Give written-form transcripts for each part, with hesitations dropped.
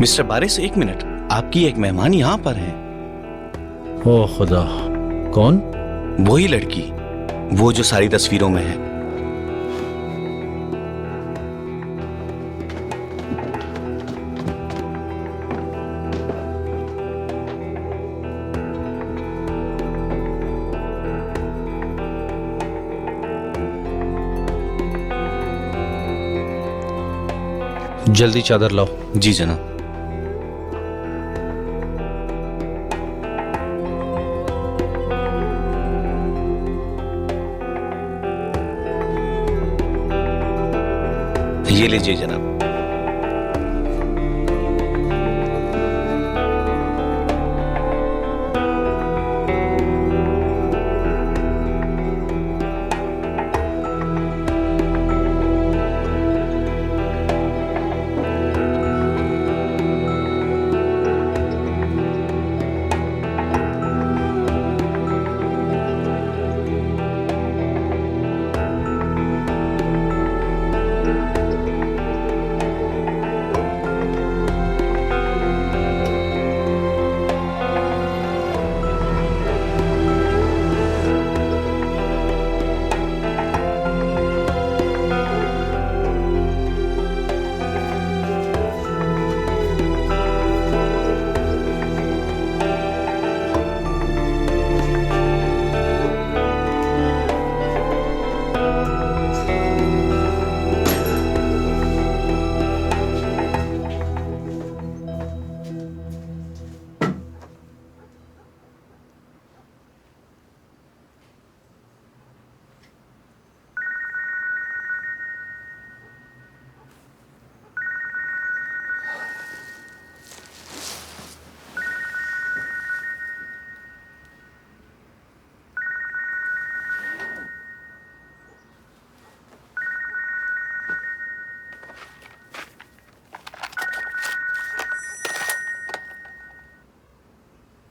Mister बारिश, एक minute. आपकी एक मेहमान यहाँ पर है। ओह खुदा, कौन? वही लड़की, वो जो सारी तस्वीरों में है। जल्दी चादर लाओ। जी जनाब। ये लीजिए जनाब।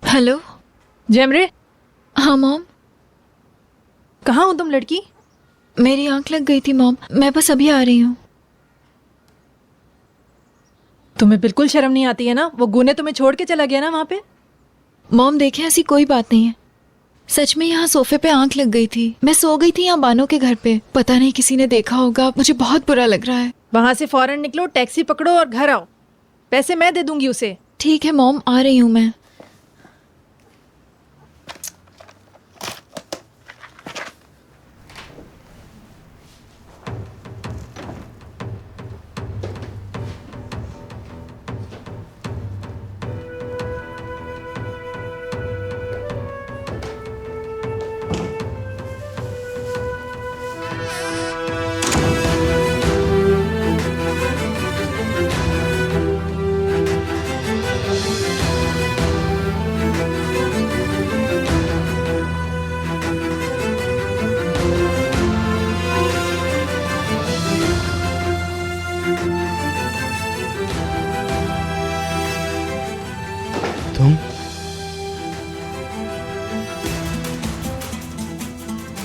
हेलो। जैमरे, हाँ मॉम। कहाँ हो तुम लड़की? मेरी आंख लग गई थी मॉम, मैं बस अभी आ रही हूँ। तुम्हें बिल्कुल शर्म नहीं आती है ना? वो गुने तुम्हें छोड़ के चला गया ना वहाँ पे। मॉम देखें, ऐसी कोई बात नहीं है। सच में यहाँ सोफे पे आंख लग गई थी। मैं सो गई थी यहाँ बानो के घर पे। पता नहीं किसी ने देखा होगा, मुझे बहुत बुरा लग रहा है। वहाँ से फौरन निकलो, टैक्सी पकड़ो और घर आओ। पैसे मैं दे दूंगी उसे। ठीक है मॉम, आ रही हूँ मैं।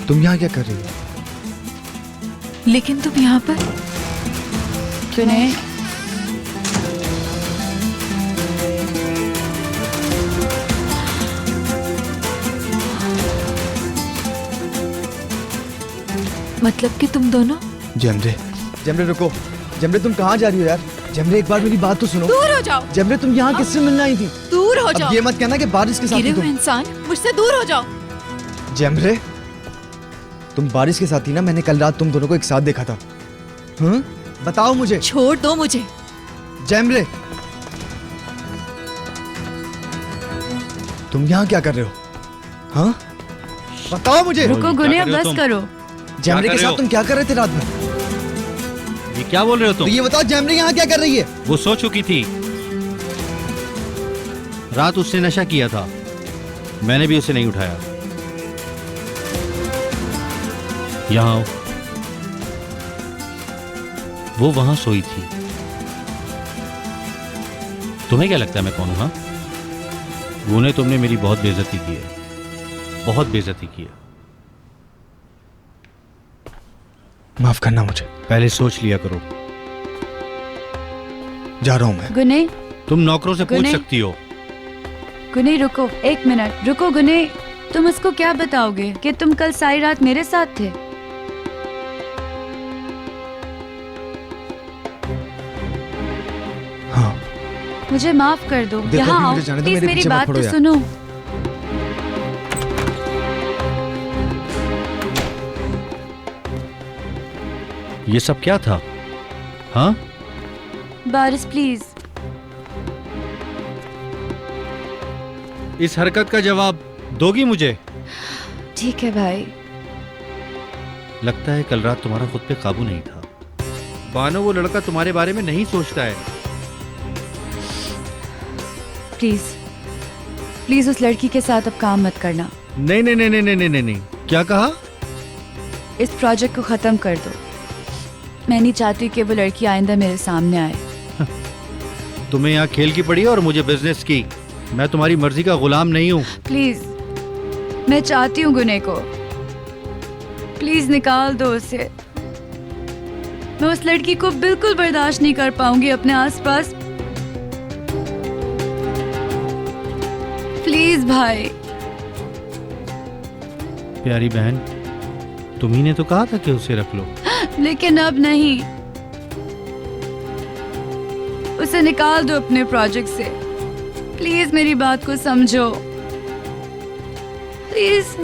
तुम यहाँ क्या कर रही हो? लेकिन तुम यहाँ पर? गुने, मतलब कि तुम दोनों? जमरे, जमरे रुको। जमरे तुम कहाँ जा रही हो यार? जमरे एक बार मेरी बात तो सुनो। दूर हो जाओ। जमरे तुम यहाँ किससे मिलने आई थी? दूर हो अब जाओ। ये मत कहना कि बारिश के साथ गिरे थी हुए तुम। इंसान, मुझसे दूर हो जाओ। जमरे, तुम बारिश के साथ थी ना? मैंने कल रात तुम दोनों को एक साथ देखा था। हाँ? बताओ मुझे। छोड़ दो मुझे। जमरे, तुम यहाँ क्या कर रहे हो? हाँ? बताओ मुझे। रुको गुने, अब बस करो। जमरे के साथ तुम क्या कर रहे थे रात में? ये क्या बोल रहे हो तो तुम? ये बताओ, जमरे यहाँ क्या कर रही है? वो सो चुकी थी। रात उसने नशा किया था, मैंने भी उसे नहीं उठाया। यहाँ आओ। वो वहां सोई थी। तुम्हें क्या लगता है मैं कौन हूं? हाँ, गुने, तुमने मेरी बहुत बेइज्जती की है, बहुत बेइज्जती की है। माफ करना मुझे। पहले सोच लिया करो। जा रहा हूं मैं। गुने, तुम नौकरों से पूछ गुने? सकती हो। गुने रुको, एक मिनट रुको गुने। तुम उसको क्या बताओगे कि तुम कल सारी रात मेरे साथ थे? हाँ। मुझे माफ कर दो। देखो, यहाँ अभी आओ मुझे जाने दो, प्लीज, मेरे मेरी पीछे मत बात पड़ो तो यार। सुनो। ये सब क्या था? हाँ, बारिश प्लीज। इस हरकत का जवाब दोगी मुझे? ठीक है भाई। लगता है कल रात तुम्हारा खुद पे काबू नहीं था। बानो, वो लड़का तुम्हारे बारे में नहीं सोचता है। प्लीज प्लीज उस लड़की के साथ अब काम मत करना। नहीं नहीं नहीं नहीं नहीं नहीं नहीं। क्या कहा? इस प्रोजेक्ट को खत्म कर दो। मैं नहीं चाहती कि वो लड़की आइंदा मेरे सामने आए। तुम्हें यहाँ खेल की पड़ी है और मुझे बिजनेस की। मैं तुम्हारी मर्जी का गुलाम नहीं हूँ। प्लीज, मैं चाहती हूँ गुने को। प्लीज निकाल दो उसे। मैं उस लड़की को बिल्कुल बर्दाश्त नहीं कर पाऊंगी अपने आसपास। प्लीज भाई। प्यारी बहन, तुम्ही ने तो कहा था कि उसे रख लो। लेकिन अब नहीं। उसे निकाल दो अपने प्रोजेक्ट से। प्लीज मेरी बात को समझो। प्लीज।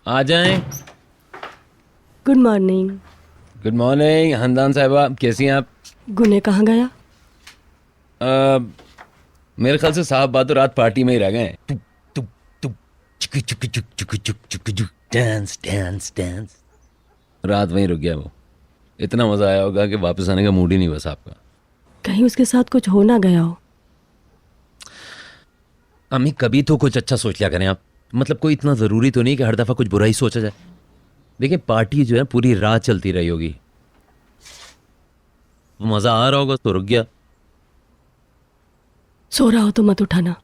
आ जाएं। Good morning. गुड मॉर्निंग हंदान साहिबा, कैसी हैं आप? गुने कहाँ गया? मेरे ख्याल से साहब बात तो रात पार्टी में ही रह गए। Dance dance dance. रात वहीं रुक गया वो। इतना मजा आया होगा कि वापस आने का मूड ही नहीं बस आपका। कहीं उसके साथ कुछ हो ना गया हो। अम्मी कभी तो कुछ अच्छा सोच लिया करें आप। मतलब कोई इतना ज़रूरी तो नहीं कि हर दफ़ा कुछ बुरा ही सोचा जाए। देखिए पार्टी जो है पूरी रात चलती रही होगी। मज़ा आ रहा होगा तो रुक गया। सो रहा हो तो मत उठाना।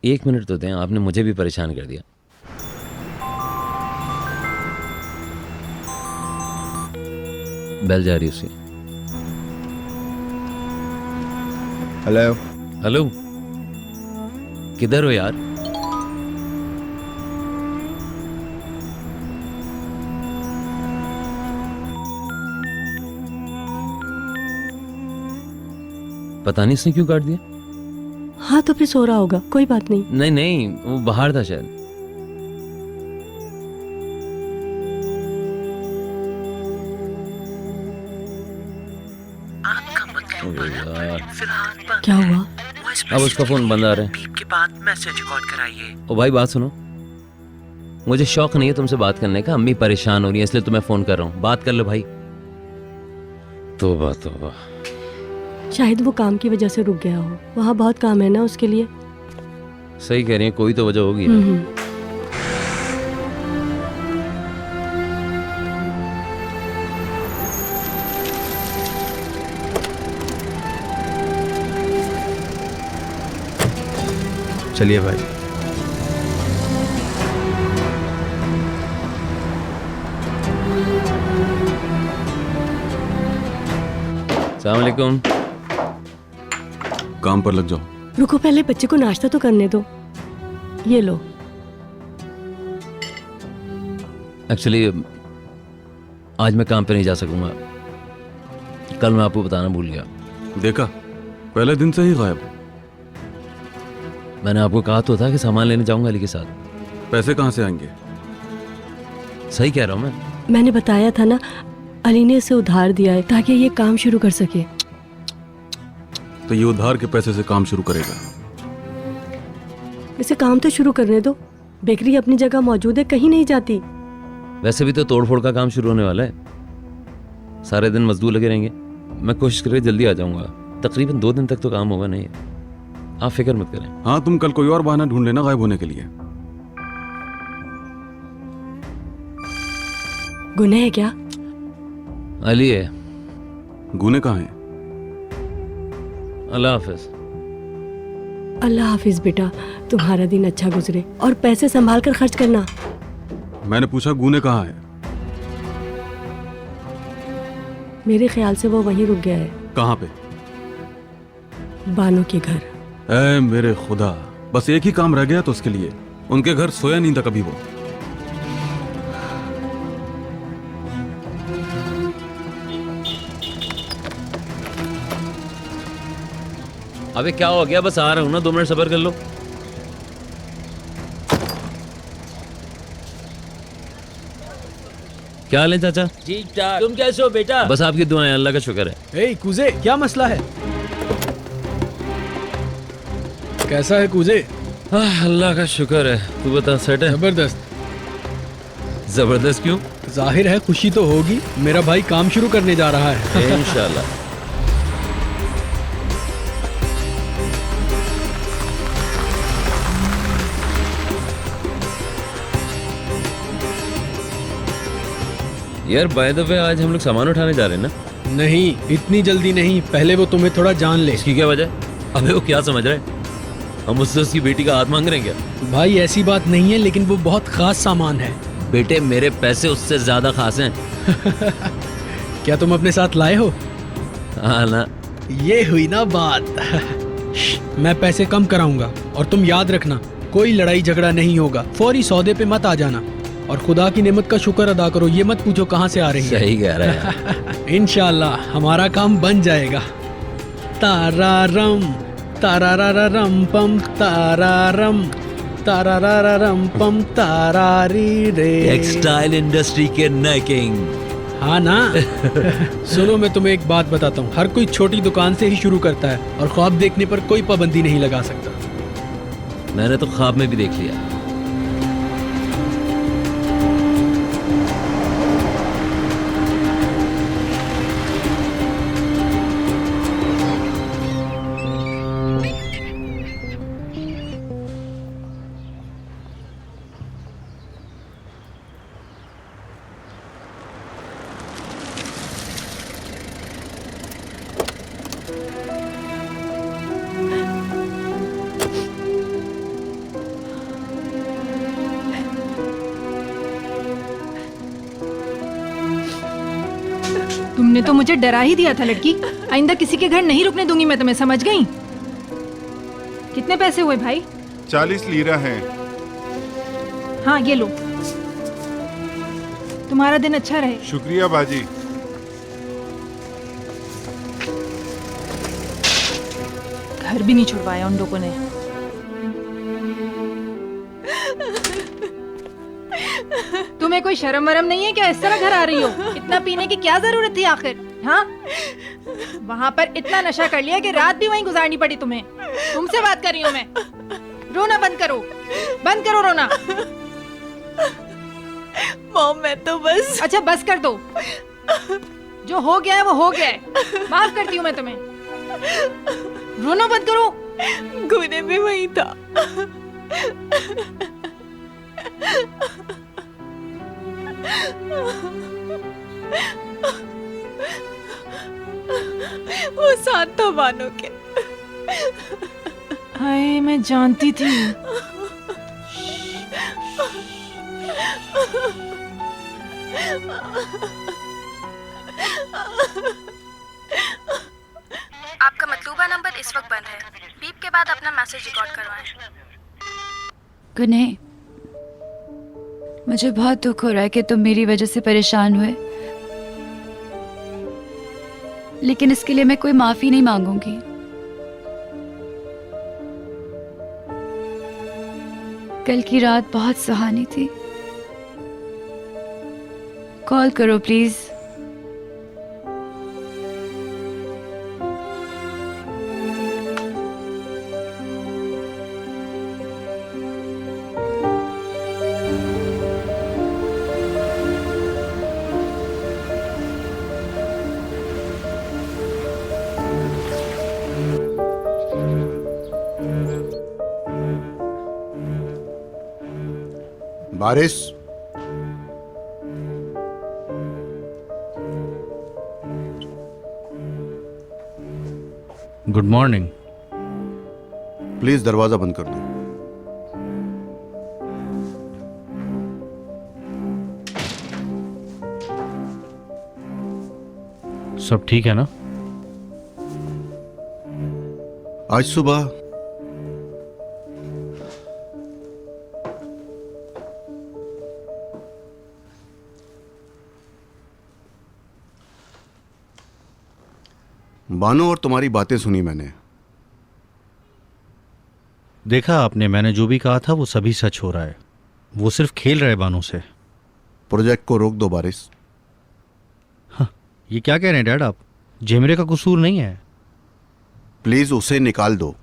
1 मिनट तो दें, आपने मुझे भी परेशान कर दिया। बेल जा रही उसकी। हेलो। हेलो, किधर हो यार? पता नहीं इसने क्यों काट दिया। हाँ तो फिर सो रहा होगा, कोई बात नहीं। नहीं नहीं, वो बाहर था शायद। क्या हुआ? अब उसका फोन बंद आ रहा है। के बाद मैसेज रिकॉर्ड कराइए। ओ भाई बात सुनो, मुझे शौक नहीं है तुमसे बात करने का। अम्मी परेशान हो रही है इसलिए तुम्हें फोन कर रहा हूँ। बात कर लो भाई। तोबा तोबा। शायद वो काम की वजह से रुक गया हो। वहाँ बहुत काम है ना उसके लिए। सही कह रही है, कोई तो वजह होगी ना। चलिए भाई। अस्सलाम वालेकुम। काम पर लग जाओ। रुको, पहले बच्चे को नाश्ता तो करने दो। ये लो। एक्चुअली आज मैं काम पे नहीं जा सकूंगा। कल मैं आपको बताना भूल गया। देखा, पहले दिन से ही गायब। मैंने आपको कहा तो था कि सामान लेने जाऊंगा अली के साथ। पैसे कहाँ से आएंगे? सही कह रहा हूँ मैं। मैंने बताया था ना, अली ने इसे उधार दिया है ताकि ये काम शुरू कर सके। तो ये उधार के पैसे से काम शुरू करेगा? इसे काम तो शुरू करने दो। बेकरी अपनी जगह मौजूद है, कहीं नहीं जाती। वैसे भी तो तोड़फोड़ का काम शुरू होने वाला है। सारे दिन मजदूर लगे रहेंगे। मैं कोशिश करके जल्दी आ जाऊंगा। तकरीबन 2 दिन तक तो काम होगा नहीं। आप फिक्र मत करें। हाँ, तुम कल कोई और बहाना ढूंढ लेना गायब होने के लिए। गुने है क्या? अली है। गुने कहाँ हैं? अल्लाह हाफिज। अल्लाह हाफिज बेटा, तुम्हारा दिन अच्छा गुजरे और पैसे संभाल कर खर्च करना। मैंने पूछा गुने कहाँ है? मेरे ख्याल से वो वहीं रुक गया है, कहाँ पे? बानो के घर। ऐ मेरे खुदा, बस एक ही काम रह गया तो उसके लिए। उनके घर सोया नहीं था कभी वो। अबे क्या हो गया? बस आ रहा हूँ ना, 2 मिनट सब्र कर लो। क्या हाल है चाचा? ठीक ठाक। तुम कैसे हो बेटा? बस आपकी दुआएं, अल्लाह का शुक्र है। ए कूजे, क्या मसला है? कैसा है कूजे? अल्लाह का शुक्र है। तू बता, सेट है? जबरदस्त। जबरदस्त क्यों? जाहिर है खुशी तो होगी, मेरा भाई काम शुरू करने जा रहा है। इंशाल्लाह। यार बाय द वे, आज हम लोग सामान उठाने जा रहे हैं ना? नहीं, इतनी जल्दी नहीं, पहले वो तुम्हें थोड़ा जान ले। इसकी क्या वजह? अबे वो क्या समझ रहा है? हम उससे उसकी बेटी का हाथ मांग रहे हैं क्या? भाई ऐसी बात नहीं है, लेकिन वो बहुत खास सामान है। बेटे मेरे पैसे उससे ज्यादा खास हैं। क्या तुम अपने साथ लाए हो? हाँ ना। ये हुई ना बात। मैं पैसे कम कराऊंगा और तुम याद रखना, कोई लड़ाई झगड़ा नहीं होगा। फौरी सौदे पे मत आ जाना और खुदा की नेमत का शुक्र अदा करो। ये मत पूछो कहाँ से आ रही है। सही कह रहा है। इंशाल्लाह हमारा काम बन जाएगा। तारारम तारारारम पम तारारम तारारारम पम तारारी रे। टेक्सटाइल इंडस्ट्री के नए किंग। हाँ ना। सुनो, मैं तुम्हें एक बात बताता हूँ, हर कोई छोटी दुकान से ही शुरू करता है और ख्वाब देखने पर कोई पाबंदी नहीं लगा सकता। मैंने तो ख्वाब में भी देख लिया। तुमने तो मुझे डरा ही दिया था लड़की। आइंदा किसी के घर नहीं रुकने दूंगी मैं तुम्हें, समझ गई? कितने पैसे हुए भाई? 40 लीरा हैं। हाँ ये लो। तुम्हारा दिन अच्छा रहे। शुक्रिया बाजी। घर भी नहीं छुड़वाया उन लोगों ने। तुम्हें कोई शर्म वरम नहीं है क्या? इस तरह घर आ रही हो? इतना पीने की क्या जरूरत थी आखिर? हाँ, वहाँ पर इतना नशा कर लिया कि रात भी वहीं गुजारनी पड़ी तुम्हें। तुमसे बात कर रही हूँ मैं। रोना बंद करो, बंद करो रोना। मॉम मैं तो बस। अच्छा बस कर दो, जो हो गया है वो हो गया है। माफ करती हूँ मैं तुम्हें। रोना बंद करो। गुने भी वही था। वो साथ था बानो के। हाय मैं जानती थी। आपका मतलूबा नंबर इस वक्त बंद है। बीप के बाद अपना मैसेज रिकॉर्ड करवाएं। गुने, मुझे बहुत दुख हो रहा है कि तुम मेरी वजह से परेशान हुए, लेकिन इसके लिए मैं कोई माफी नहीं मांगूंगी। कल की रात बहुत सुहानी थी। कॉल करो प्लीज। बारिश, गुड मॉर्निंग। प्लीज दरवाजा बंद कर दो। सब ठीक है ना? आज सुबह बानो और तुम्हारी बातें सुनी मैंने। देखा आपने, मैंने जो भी कहा था वो सभी सच हो रहा है। वो सिर्फ खेल रहे बानों से। प्रोजेक्ट को रोक दो बारिश। ये क्या कह रहे हैं डैड आप? जेमरे का कसूर नहीं है। प्लीज उसे निकाल दो।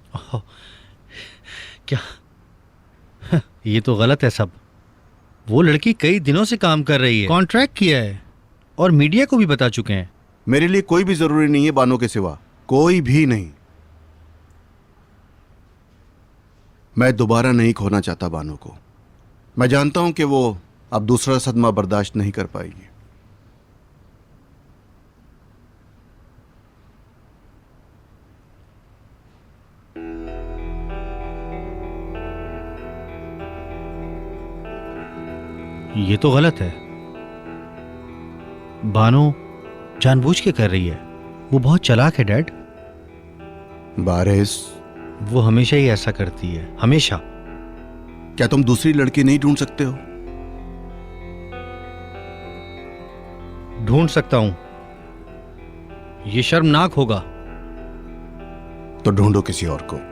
क्या? ये तो गलत है सब। वो लड़की कई दिनों से काम कर रही है, कॉन्ट्रैक्ट किया है और मीडिया को भी बता चुके हैं। मेरे लिए कोई भी जरूरी नहीं है बानो के सिवा, कोई भी नहीं। मैं दोबारा नहीं खोना चाहता बानो को। मैं जानता हूं कि वो अब दूसरा सदमा बर्दाश्त नहीं कर पाएगी। ये तो गलत है। बानो जानबूझ के कर रही है। वो बहुत चालाक है डैड। बारिश, वो हमेशा ही ऐसा करती है, हमेशा। क्या तुम दूसरी लड़की नहीं ढूंढ सकते हो? ढूंढ सकता हूं। ये शर्मनाक होगा। तो ढूंढो किसी और को।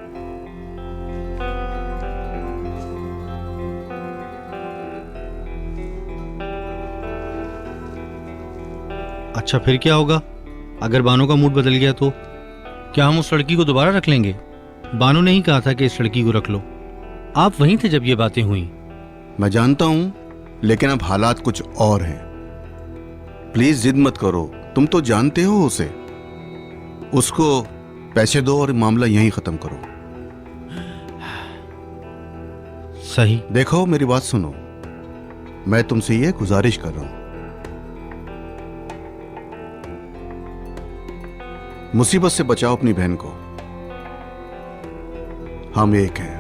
अच्छा फिर क्या होगा अगर बानो का मूड बदल गया तो? क्या हम उस लड़की को दोबारा रख लेंगे? बानो ने ही कहा था कि इस लड़की को रख लो। आप वहीं थे जब ये बातें हुई। मैं जानता हूं, लेकिन अब हालात कुछ और हैं। प्लीज जिद मत करो। तुम तो जानते हो उसे। उसको पैसे दो और मामला यहीं खत्म करो। सही। देखो मेरी बात सुनो, मैं तुमसे ये गुजारिश कर रहा हूं। मुसीबत से बचाओ अपनी बहन को। हम एक हैं।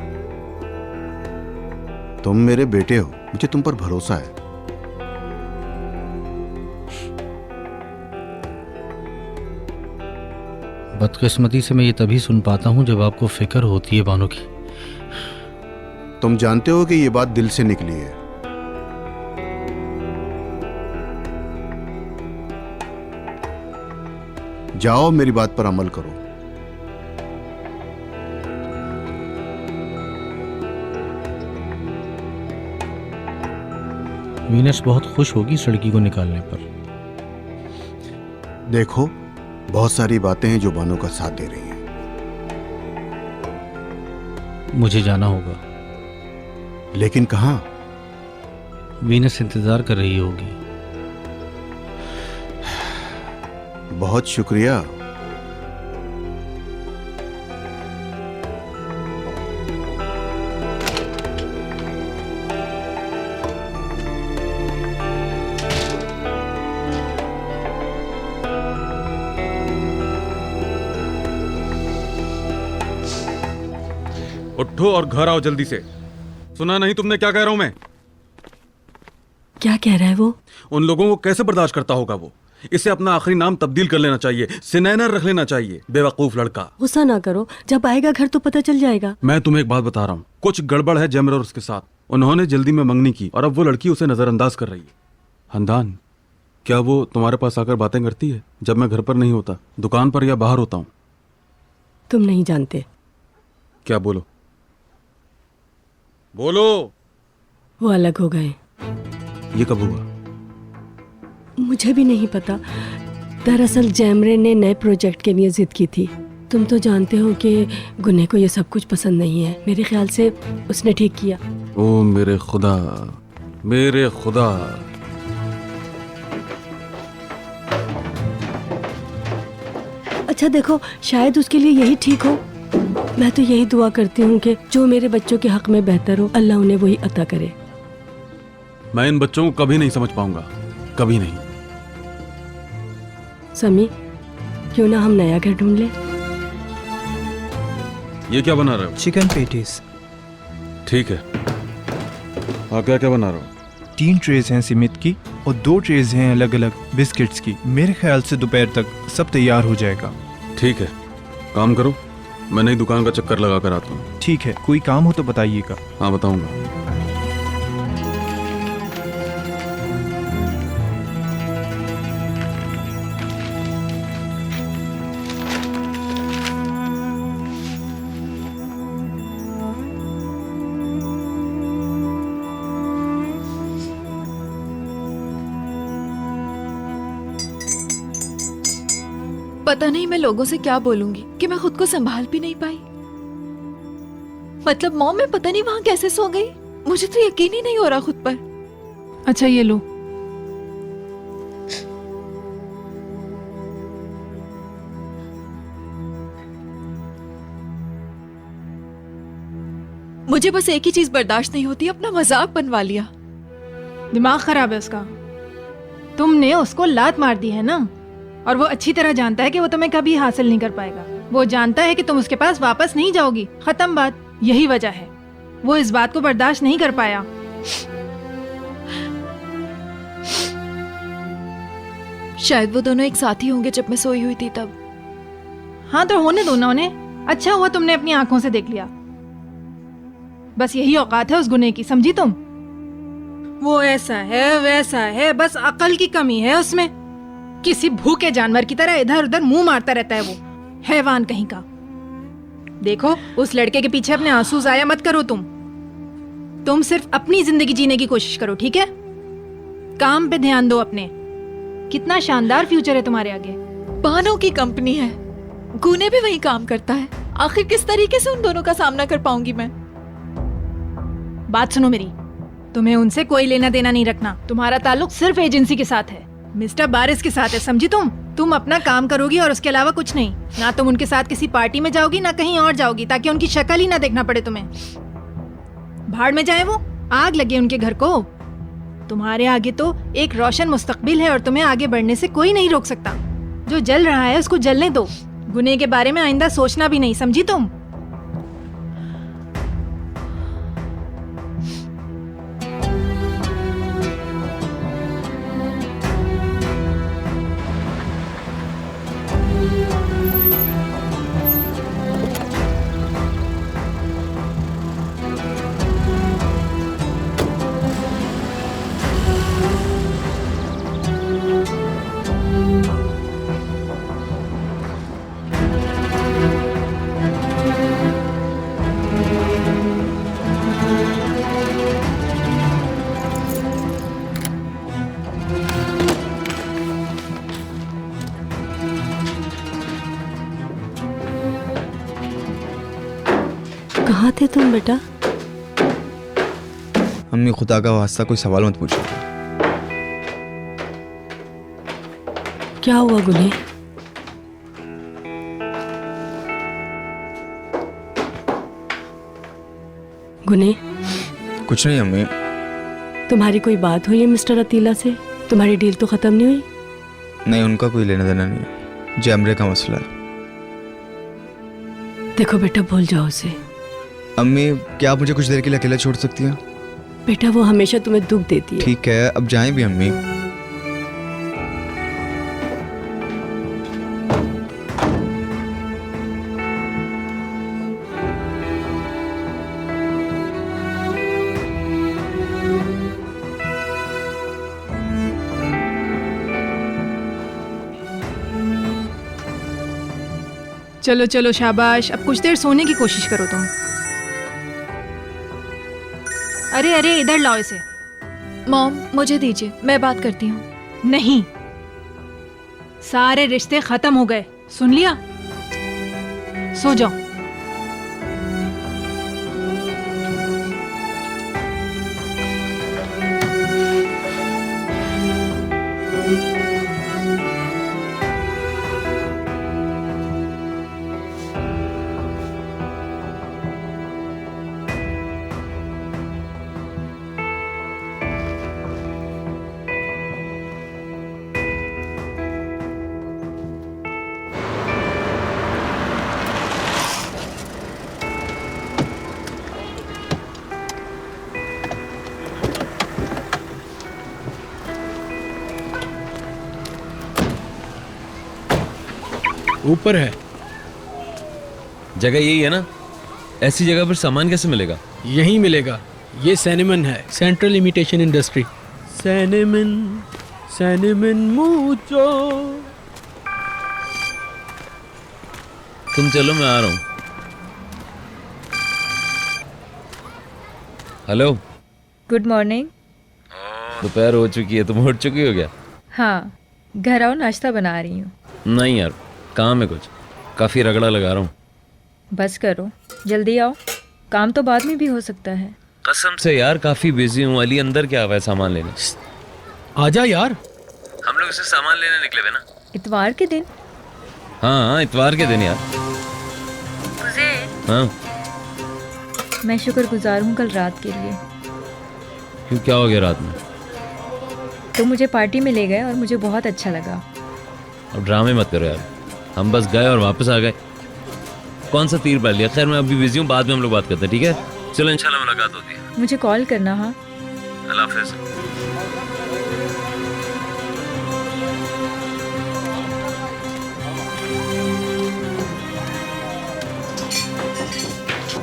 तुम मेरे बेटे हो, मुझे तुम पर भरोसा है। बदकिस्मती से मैं ये तभी सुन पाता हूं जब आपको फिक्र होती है बानो की। तुम जानते हो कि ये बात दिल से निकली है। जाओ मेरी बात पर अमल करो। वीनस बहुत खुश होगी इस लड़की को निकालने पर। देखो, बहुत सारी बातें हैं जो बानो का साथ दे रही हैं। मुझे जाना होगा। लेकिन कहां? वीनस इंतजार कर रही होगी। बहुत शुक्रिया। उठो और घर आओ जल्दी से। सुना नहीं तुमने क्या कह रहा हूं मैं? क्या कह रहा है वो? उन लोगों को कैसे बर्दाश्त करता होगा वो? इसे अपना आखिरी नाम तब्दील कर लेना चाहिए, सिनैनर रख लेना चाहिए। बेवकूफ लड़का। गुस्सा ना करो, जब आएगा घर तो पता चल जाएगा। मैं तुम्हें एक बात बता रहा हूँ, कुछ गड़बड़ है जेमर और उसके साथ। उन्होंने जल्दी में मंगनी की और अब वो लड़की उसे नजरअंदाज कर रही है। हंदान, क्या वो तुम्हारे पास आकर बातें करती है जब मैं घर पर नहीं होता, दुकान पर या बाहर होता हूँ? तुम नहीं जानते। क्या? बोलो बोलो। वो अलग हो गए। ये कब हुआ? मुझे भी नहीं पता। दरअसल जैमरे ने नए प्रोजेक्ट के लिए जिद की थी। तुम तो जानते हो कि गुने को ये सब कुछ पसंद नहीं है। मेरे ख्याल से उसने ठीक किया। ओ मेरे खुदा, मेरे खुदा। अच्छा देखो, शायद उसके लिए यही ठीक हो। मैं तो यही दुआ करती हूँ कि जो मेरे बच्चों के हक में बेहतर हो, अल्लाह उन्हें वही अता करे। मैं इन बच्चों को कभी नहीं समझ पाऊंगा, कभी नहीं। समी, क्यों ना हम नया घर ढूंढ लें? ये क्या बना रहे हो? Chicken patties. ठीक है। आप क्या क्या बना रहे हो? 3 ट्रेज हैं सीमित की और 2 ट्रेज हैं अलग अलग बिस्किट्स की। मेरे ख्याल से दोपहर तक सब तैयार हो जाएगा। ठीक है, काम करो, मैं नई दुकान का चक्कर लगा कर आता हूँ। ठीक है, कोई काम हो तो बताइएगा। हाँ, बताऊंगा। पता नहीं मैं लोगों से क्या बोलूंगी कि मैं खुद को संभाल भी नहीं पाई। मतलब मॉम, मैं पता नहीं वहां कैसे सो गई। मुझे तो यकीन ही नहीं हो रहा खुद पर। अच्छा ये लो। मुझे बस एक ही चीज बर्दाश्त नहीं होती, अपना मजाक बनवा लिया। दिमाग खराब है उसका। तुमने उसको लात मार दी है ना, और वो अच्छी तरह जानता है कि वो तुम्हें कभी हासिल नहीं कर पाएगा। वो जानता है कि तुम उसके पास वापस नहीं जाओगी, खत्म बात। यही वजह है वो इस बात को बर्दाश्त नहीं कर पाया। शायद वो दोनों एक साथ ही होंगे जब मैं सोई हुई थी तब। हाँ तो होने दो ना उन्हें। अच्छा हुआ तुमने अपनी आंखों से देख लिया। बस यही औकात है उस गुने की, समझी तुम? वो ऐसा है वैसा है, बस अकल की कमी है उसमें। किसी भूखे जानवर की तरह इधर उधर मुंह मारता रहता है वो, हैवान कहीं का। देखो, उस लड़के के पीछे अपने आंसू जाया मत करो तुम सिर्फ अपनी जिंदगी जीने की कोशिश करो, ठीक है? काम पे ध्यान दो अपने। कितना शानदार फ्यूचर है तुम्हारे आगे। बानो की कंपनी है, गुने भी वही काम करता है। आखिर किस तरीके से उन दोनों का सामना कर पाऊंगी मैं? बात सुनो मेरी, तुम्हें उनसे कोई लेना देना नहीं रखना। तुम्हारा ताल्लुक सिर्फ एजेंसी के साथ है, मिस्टर बारिस के साथ है, समझी तुम अपना काम करोगी और उसके अलावा कुछ नहीं। ना तुम उनके साथ किसी पार्टी में जाओगी ना कहीं और जाओगी, ताकि उनकी शक्ल ही ना देखना पड़े तुम्हें। भाड़ में जाए वो, आग लगे उनके घर को। तुम्हारे आगे तो एक रोशन मुस्तकबिल है और तुम्हें आगे बढ़ने से कोई नहीं रोक सकता। जो जल रहा है उसको जलने दो। गुने के बारे में आइंदा सोचना भी नहीं, समझी तुम? कहाँ थे तुम बेटा? अम्मी, खुदा का वास्ता कोई सवाल मत पूछो। क्या हुआ गुने? गुने, कुछ नहीं अम्मी। तुम्हारी कोई बात हुई है मिस्टर अतीला से? तुम्हारी डील तो खत्म नहीं हुई? नहीं, उनका कोई लेना देना नहीं है, जैमरे का मसला है। देखो बेटा, भूल जाओ उसे। अम्मी, क्या आप मुझे कुछ देर के लिए अकेला छोड़ सकती हैं? बेटा, वो हमेशा तुम्हें दुख देती है। ठीक है, अब जाएं भी अम्मी। चलो चलो शाबाश, अब कुछ देर सोने की कोशिश करो तुम। अरे अरे, इधर लाओ इसे। मॉम, मुझे दीजिए, मैं बात करती हूँ। नहीं, सारे रिश्ते खत्म हो गए, सुन लिया? सो जाओ। ऊपर है। जगह यही है ना? ऐसी जगह पर सामान कैसे मिलेगा? यहीं मिलेगा। ये सैनिमन है, सेंट्रल इमिटेशन इंडस्ट्री। सैनिमन, सैनिमन मूचो। तुम चलो, मैं आ रहा हूँ। Hello, good morning. दोपहर हो चुकी है, तुम उठ चुकी हो क्या? हाँ, घर आओ, नाश्ता बना रही हूँ। नहीं यार, काम है कुछ, काफ़ी रगड़ा लगा रहा हूँ। बस करो, जल्दी आओ, काम तो बाद में भी हो सकता है। कसम से यार, काफ़ी बिजी हूँ। अली अंदर क्या हुआ है सामान लेने? आजा यार। हम लोग इसे सामान लेने निकले हुए ना। इतवार के दिन? हाँ, इतवार के दिन यार। हाँ, मैं शुक्रगुजार हूँ कल रात के लिए। क्यों, क्या हो गया रात में? तुम मुझे पार्टी में ले गए और मुझे बहुत अच्छा लगा। अब ड्रामे मत करो यार, हम बस गए और वापस आ गए। कौन सा तीर पा लिया? खैर, मैं अभी बिजी हूँ, बाद में हम लोग बात करते हैं, ठीक है? चलो, इंशाल्लाह मुलाकात होती है। मुझे कॉल करना। हाँ, अल्लाह हाफिज़।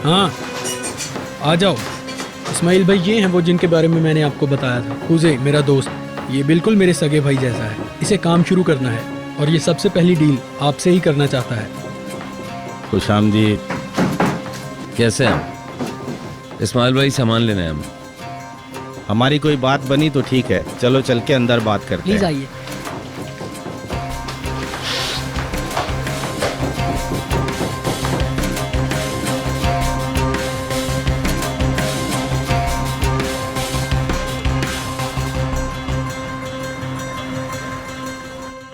हाँ, आ जाओ। इस्माइल भाई ये हैं वो जिनके बारे में मैंने आपको बताया था। हुज़े मेरा दोस्त, ये बिल्कुल मेरे सगे भाई जैसा है। इसे काम शुरू करना है और ये सबसे पहली डील आपसे ही करना चाहता है। खुशामदीद। कैसे हैं? इस्माइल भाई, सामान लेने हैं हम। हमारी कोई बात बनी तो ठीक है, चलो चल के अंदर बात करते हैं। प्लीज आइए।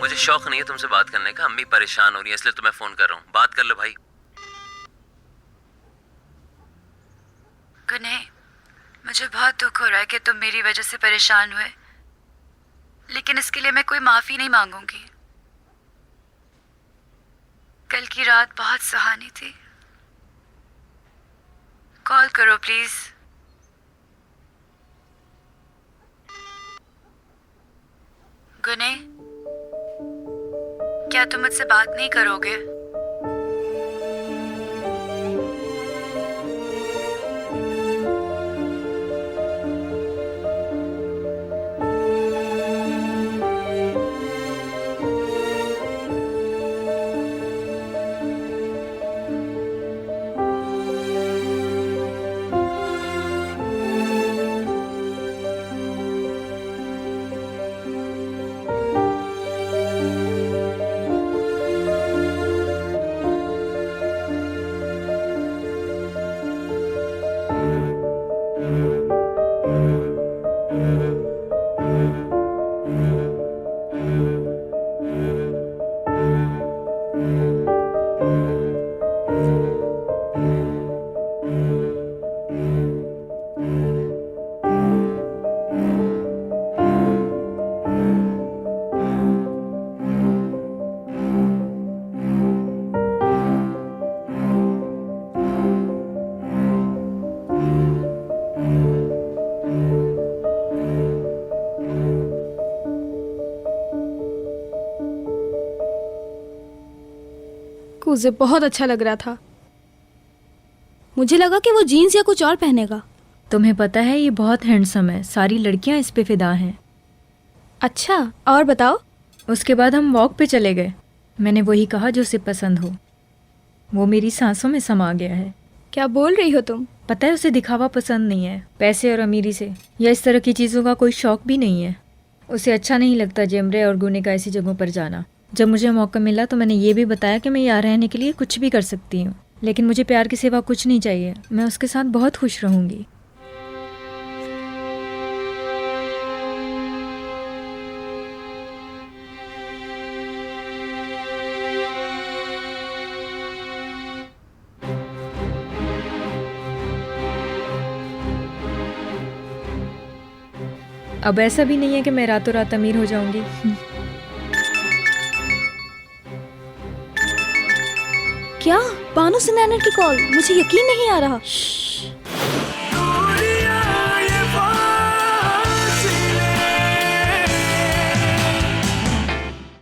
मुझे शौक नहीं है तुमसे बात करने का, अम्मी परेशान हो रही है, इसलिए तुम्हें फोन कर रहा हूँ। बात कर लो भाई। गुने, मुझे बहुत दुख हो रहा है कि तुम मेरी वजह से परेशान हुए, लेकिन इसके लिए मैं कोई माफी नहीं मांगूंगी। कल की रात बहुत सुहानी थी। कॉल करो प्लीज। गुने, क्या तुम मुझसे बात नहीं करोगे? उसे बहुत अच्छा लग रहा था। मुझे लगा कि वो जीन्स या कुछ और पहनेगा। तुम्हें पता है ये बहुत हैंडसम है, सारी लड़कियां इस पे फिदा हैं। अच्छा, और बताओ। उसके बाद हम वॉक पे चले गए। मैंने वही कहा जो उसे पसंद हो। वो मेरी सांसों में समा गया है। क्या बोल रही हो तुम? पता है उसे दिखावा पसंद नहीं है, पैसे और अमीरी से या इस तरह की चीज़ों का कोई शौक भी नहीं है। उसे अच्छा नहीं लगता जेमरे और गुने का ऐसी जगहों पर जाना। जब मुझे मौका मिला तो मैंने ये भी बताया कि मैं यहाँ रहने के लिए कुछ भी कर सकती हूँ, लेकिन मुझे प्यार के सिवा कुछ नहीं चाहिए। मैं उसके साथ बहुत खुश रहूँगी। अब ऐसा भी नहीं है कि मैं रातों रात अमीर हो जाऊंगी। क्या? बानो सुनैना की कॉल? मुझे यकीन नहीं आ रहा।